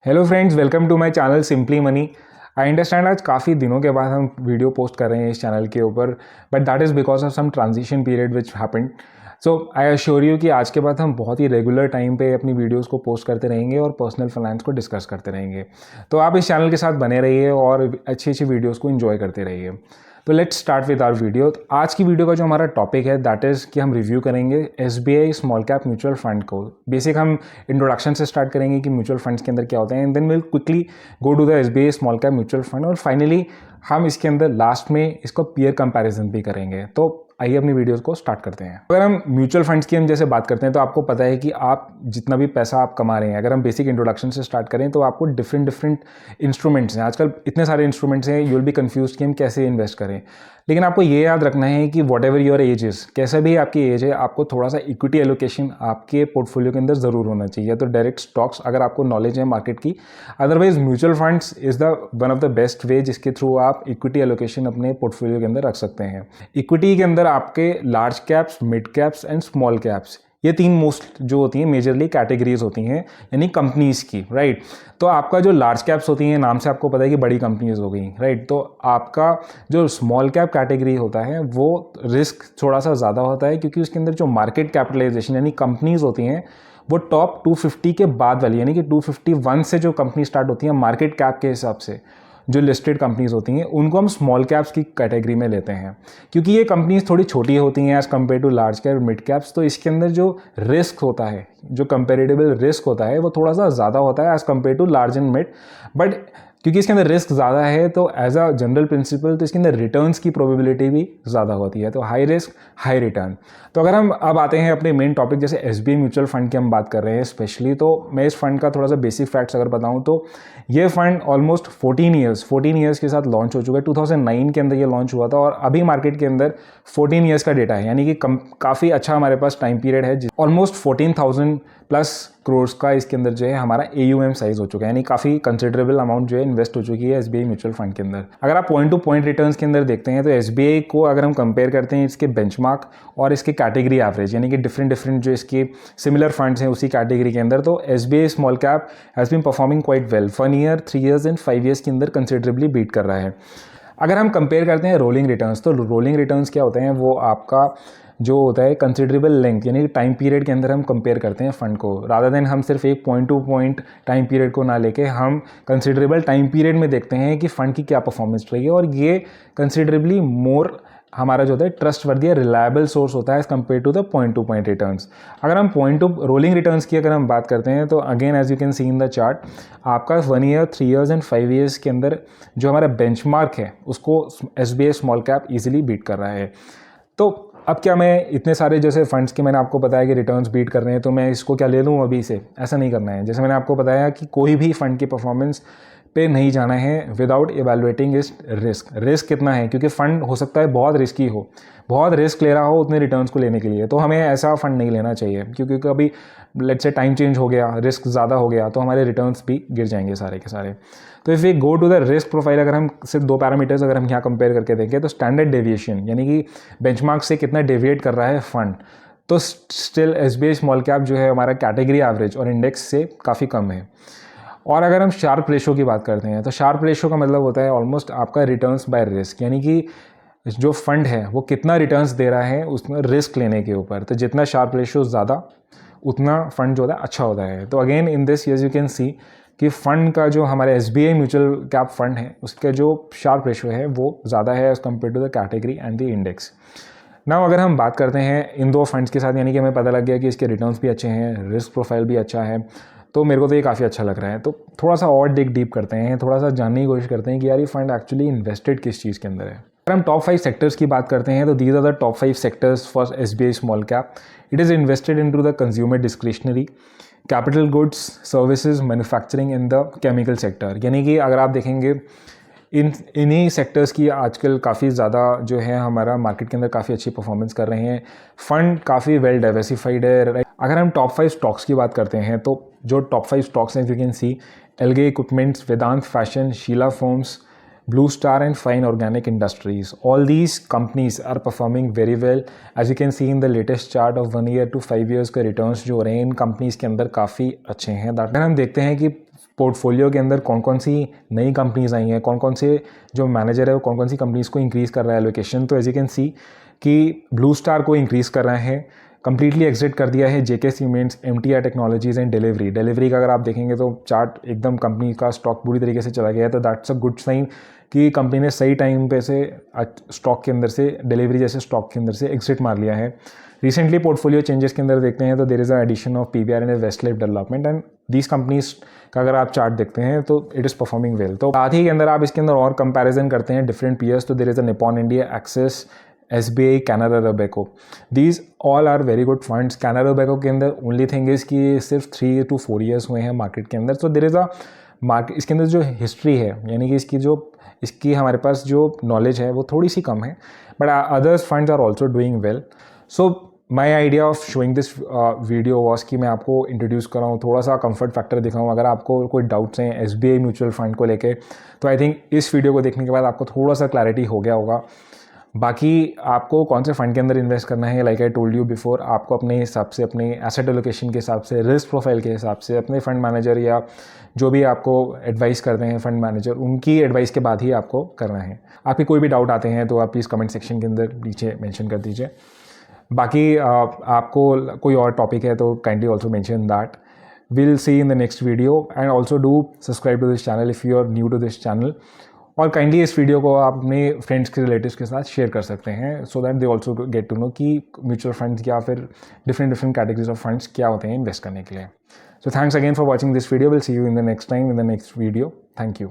Hello friends, welcome to my channel simply money. I understand आज काफ़ी दिनों के बाद हम वीडियो पोस्ट कर रहे हैं इस चैनल के ऊपर, but that is because of some transition period which happened. So I assure you कि आज के बाद हम बहुत ही रेगुलर टाइम पे अपनी वीडियोस को पोस्ट करते रहेंगे और पर्सनल फाइनेंस को डिस्कस करते रहेंगे। तो आप इस चैनल के साथ बने रहिए और अच्छी अच्छी वीडियोज़ को इन्जॉय करते रहिए। तो let's start with our video. आज की वीडियो का जो हमारा टॉपिक है दैट इज़ कि हम रिव्यू करेंगे SBI small cap mutual fund को। बेसिक हम इंट्रोडक्शन से स्टार्ट करेंगे कि म्यूचुअल फंड्स के अंदर क्या होते हैं, and then will quickly go to the SBI small cap mutual fund, और फाइनली हम इसके अंदर लास्ट में इसको पीयर कंपैरिजन भी करेंगे। तो आइए अपनी वीडियोस को स्टार्ट करते हैं। अगर हम म्यूचुअल फंड्स की जैसे बात करते हैं तो आपको पता है कि आप जितना भी पैसा आप कमा रहे हैं, अगर हम बेसिक इंट्रोडक्शन से स्टार्ट करें तो आपको डिफरेंट इंस्ट्रूमेंट्स हैं। आजकल इतने सारे इंस्ट्रूमेंट्स हैं, यू विल बी कंफ्यूज कि हम कैसे इन्वेस्ट करें। लेकिन आपको ये याद रखना है कि what ever your age is, कैसा भी आपकी एज है, आपको थोड़ा सा इक्विटी एलोकेशन आपके पोर्टफोलियो के अंदर ज़रूर होना चाहिए। तो डायरेक्ट स्टॉक्स अगर आपको नॉलेज है मार्केट की, otherwise mutual funds is the one of the best way जिसके थ्रू आप इक्विटी एलोकेशन अपने पोर्टफोलियो के अंदर रख सकते हैं। इक्विटी के अंदर आपके large caps, mid caps and small caps, ये तीन मोस्ट जो होती हैं मेजरली कैटेगरीज होती हैं, यानी कंपनीज की, राइट। तो आपका जो लार्ज कैप्स होती हैं, नाम से आपको पता है कि बड़ी कंपनीज हो गई, राइट। तो आपका जो स्मॉल कैप कैटेगरी होता है वो रिस्क थोड़ा सा ज़्यादा होता है, क्योंकि उसके अंदर जो मार्केट कैपिटलाइजेशन यानी कंपनीज होती हैं वो टॉप 250 के बाद वाली, यानी कि 251 से जो कंपनी स्टार्ट होती है मार्केट कैप के हिसाब से, जो लिस्टेड कंपनीज होती हैं उनको हम स्मॉल कैप्स की कैटेगरी में लेते हैं, क्योंकि ये कंपनीज थोड़ी छोटी होती हैं as compare to large cap mid caps. तो इसके अंदर जो रिस्क होता है, जो कंपेरेटिबल रिस्क होता है, वो थोड़ा सा ज़्यादा होता है as compare to large and mid. But क्योंकि इसके अंदर रिस्क ज़्यादा है तो एज अ जनरल प्रिंसिपल तो इसके अंदर रिटर्न्स की प्रोबेबिलिटी भी ज़्यादा होती है। तो हाई रिस्क हाई रिटर्न। तो अगर हम अब आते हैं अपने मेन टॉपिक, जैसे एसबीआई म्यूचुअल फंड की हम बात कर रहे हैं स्पेशली, तो मैं इस फंड का थोड़ा सा बेसिक फैक्ट्स अगर बताऊं तो ये फंड ऑलमोस्ट 14 ईयर्स के साथ लॉन्च हो चुका है। 2009 के अंदर ये लॉन्च हुआ था और अभी मार्केट के अंदर 14 ईयर्स का डेटा है, यानी कि काफ़ी अच्छा हमारे पास टाइम पीरियड है। ऑलमोस्ट 14,000 प्लस करोड़ का इसके अंदर जो है हमारा AUM साइज हो चुका है, यानी काफ़ी कंसिडरेबल अमाउंट जो है इन्वेस्ट हो चुकी है एसबीआई म्यूचुअल फंड के अंदर। अगर आप पॉइंट टू पॉइंट रिटर्न्स के अंदर देखते हैं तो एसबीआई को अगर हम कंपेयर करते हैं इसके बेंचमार्क और इसके कैटेगरी एवरेज, यानी कि डिफरेंट जो इसके सिमिलर फंड्स हैं उसी कैटेगरी के अंदर, तो SBI small cap has been performing quite well 1 year, 3 years and 5 years के अंदर कंसिडरेबली बीट कर रहा है। अगर हम कंपेयर करते हैं रोलिंग रिटर्न्स, तो रोलिंग रिटर्न्स क्या होते हैं, वो आपका जो होता है कंसिडरेबल लेंथ, यानी कि टाइम पीरियड के अंदर हम कंपेयर करते हैं फंड को, रादर देन हम सिर्फ एक point to point time period को ना लेके हम कंसिडरेबल टाइम पीरियड में देखते हैं कि फ़ंड की क्या परफॉर्मेंस रही है। और ये कंसिडरेबली मोर हमारा जो होता है ट्रस्ट वर्दी रिलायबल सोर्स होता है as compare to the point to point returns. अगर हम पॉइंट टू रोलिंग रिटर्न्स की अगर हम बात करते हैं तो again as you can see in the chart, आपका 1 ईयर, 3 ईयर्स एंड 5 ईयर्स के अंदर जो हमारा बेंचमार्क है उसको SBI small cap easily beat कर रहा है। तो अब क्या मैं इतने सारे जैसे फंड्स के मैंने आपको बताया कि रिटर्न्स बीट कर रहे हैं तो मैं इसको क्या ले लूँ अभी से, ऐसा नहीं करना है। जैसे मैंने आपको बताया कि कोई भी फंड की परफॉर्मेंस पे नहीं जाना है विदाउट इवेलुएटिंग इस रिस्क कितना है, क्योंकि फ़ंड हो सकता है बहुत रिस्की हो, बहुत रिस्क ले रहा हो उतने रिटर्न्स को लेने के लिए, तो हमें ऐसा फंड नहीं लेना चाहिए, क्योंकि कभी लेट्स से टाइम चेंज हो गया, रिस्क ज़्यादा हो गया तो हमारे रिटर्न्स भी गिर जाएंगे सारे के सारे। तो if we go to the risk profile, अगर हम सिर्फ 2 पैरामीटर्स अगर हम यहाँ कंपेयर करके देखें तो स्टैंडर्ड डेविएशन, यानी कि बेंचमार्क से कितना डेविएट कर रहा है फंड, तो स्टिल एसबीआई स्मॉल कैप जो है हमारा कैटेगरी एवरेज और इंडेक्स से काफ़ी कम है। और अगर हम शार्प रेशो की बात करते हैं तो शार्प रेशो का मतलब होता है ऑलमोस्ट आपका रिटर्न्स बाय रिस्क, यानी कि जो फंड है वो कितना रिटर्न्स दे रहा है उसमें रिस्क लेने के ऊपर। तो जितना शार्प रेशो ज़्यादा उतना फंड जो होता है अच्छा होता है। तो again in this you can सी कि फ़ंड का जो हमारे एसबीआई म्यूचुअल कैप फंड है उसका जो शार्प रेशो है वो ज़्यादा है as compare to the category and the index. Now अगर हम बात करते हैं इन 2 फंड्स के साथ, यानी कि हमें पता लग गया कि इसके रिटर्न्स भी अच्छे हैं, रिस्क प्रोफाइल भी अच्छा है, तो मेरे को तो ये काफ़ी अच्छा लग रहा है। तो थोड़ा सा और डिग डीप करते हैं, थोड़ा सा जानने की कोशिश करते हैं कि यार ये फंड एक्चुअली इन्वेस्टेड किस चीज़ के अंदर है। अगर हम टॉप 5 सेक्टर्स की बात करते हैं तो these are the top 5 sectors for SBI small cap. It is invested into the consumer discretionary, capital goods, services, manufacturing in the chemical sector. यानी कि अगर आप देखेंगे इन्हीं सेक्टर्स की आजकल काफ़ी ज़्यादा जो है हमारा मार्केट के अंदर काफ़ी अच्छी परफॉर्मेंस कर रहे हैं। फंड काफ़ी वेल डाइवर्सिफाइड है। अगर हम टॉप 5 स्टॉक्स की बात करते हैं तो जो टॉप 5 स्टॉक्स हैं you can see Elgi Equipments, Vedant Fashion, Sheela Foams, Blue Star and Fine Organic Industries. All these companies are performing very well. As you can see in the latest chart of 1 year to 5 years के returns जो हो रहे हैं इन companies के अंदर काफ़ी अच्छे हैं। अगर हम देखते हैं कि पोर्टफोलियो के अंदर कौन कौन सी नई कंपनीज आई हैं, कौन कौन से जो मैनेजर है वो कौन कौन सी कंपनीज़ को इंक्रीज़ कर रहा है एलोकेशन। तो एज यू कैन सी कि ब्लू स्टार को इंक्रीज़ कर रहे हैं, कंप्लीटली एग्जिट कर दिया है JK cements, MTR technologies and delivery का अगर आप देखेंगे तो चार्ट एकदम कंपनी का स्टॉक पूरी तरीके से चला गया है। तो दैट्स अ गुड साइन कि कंपनी ने सही टाइम पे से स्टॉक के अंदर से डिलीवरी जैसे स्टॉक के अंदर से एग्जिट मार लिया है। रिसेंटली पोर्टफोलियो चेंजेस के अंदर देखते हैं तो there is a addition of PVR and Westlife Development and these companies का अगर आप चार्ट देखते हैं तो इट इज़ परफॉर्मिंग वेल। तो साथ ही के अंदर आप इसके अंदर और कंपैरिजन करते हैं डिफरेंट पीयर्स, तो there is a Nippon India, Axis, SBI, Canara Robeco, these all are very good funds. Canara Robeco के अंदर ओनली थिंग इज़ कि सिर्फ 3 to 4 ईयर्स हुए हैं मार्केट के अंदर। तो देयर इज़ अ मार्केट, इसके अंदर जो हिस्ट्री है यानी कि इसकी हमारे पास जो नॉलेज है वो थोड़ी सी कम है, but others funds are also doing well. So my idea of showing this video was कि मैं आपको इंट्रोड्यूस कराऊँ, थोड़ा सा कंफर्ट फैक्टर दिखाऊँ। अगर आपको कोई डाउट्स हैं SBI म्यूचुअल फंड को लेके तो आई थिंक इस वीडियो को देखने के बाद आपको थोड़ा सा क्लैरिटी हो गया होगा। बाकी आपको कौन से फंड के अंदर इन्वेस्ट करना है, like I told you before, आपको अपने हिसाब से, अपने एसेट एलोकेशन के हिसाब से, रिस्क प्रोफाइल के हिसाब से, अपने फंड मैनेजर या जो भी आपको एडवाइस करते हैं फंड मैनेजर, उनकी एडवाइस के बाद ही आपको करना है। आपके कोई भी डाउट आते हैं तो आप प्लीज़ कमेंट सेक्शन के अंदर नीचे मेंशन कर दीजिए। बाकी आपको कोई और टॉपिक है तो kindly also mention that. Will see in the next video and also do subscribe to this channel if you are new to this channel. और काइंडली इस वीडियो को आप अपने फ्रेंड्स के रिलेटिव्स के साथ शेयर कर सकते हैं so that they also get to know कि म्यूचुअल फंड्स या फिर डिफरेंट कैटेगरीज ऑफ फंड्स क्या होते हैं इन्वेस्ट करने के लिए। So thanks again for watching this video. Will see you in the next time in the next video. Thank you.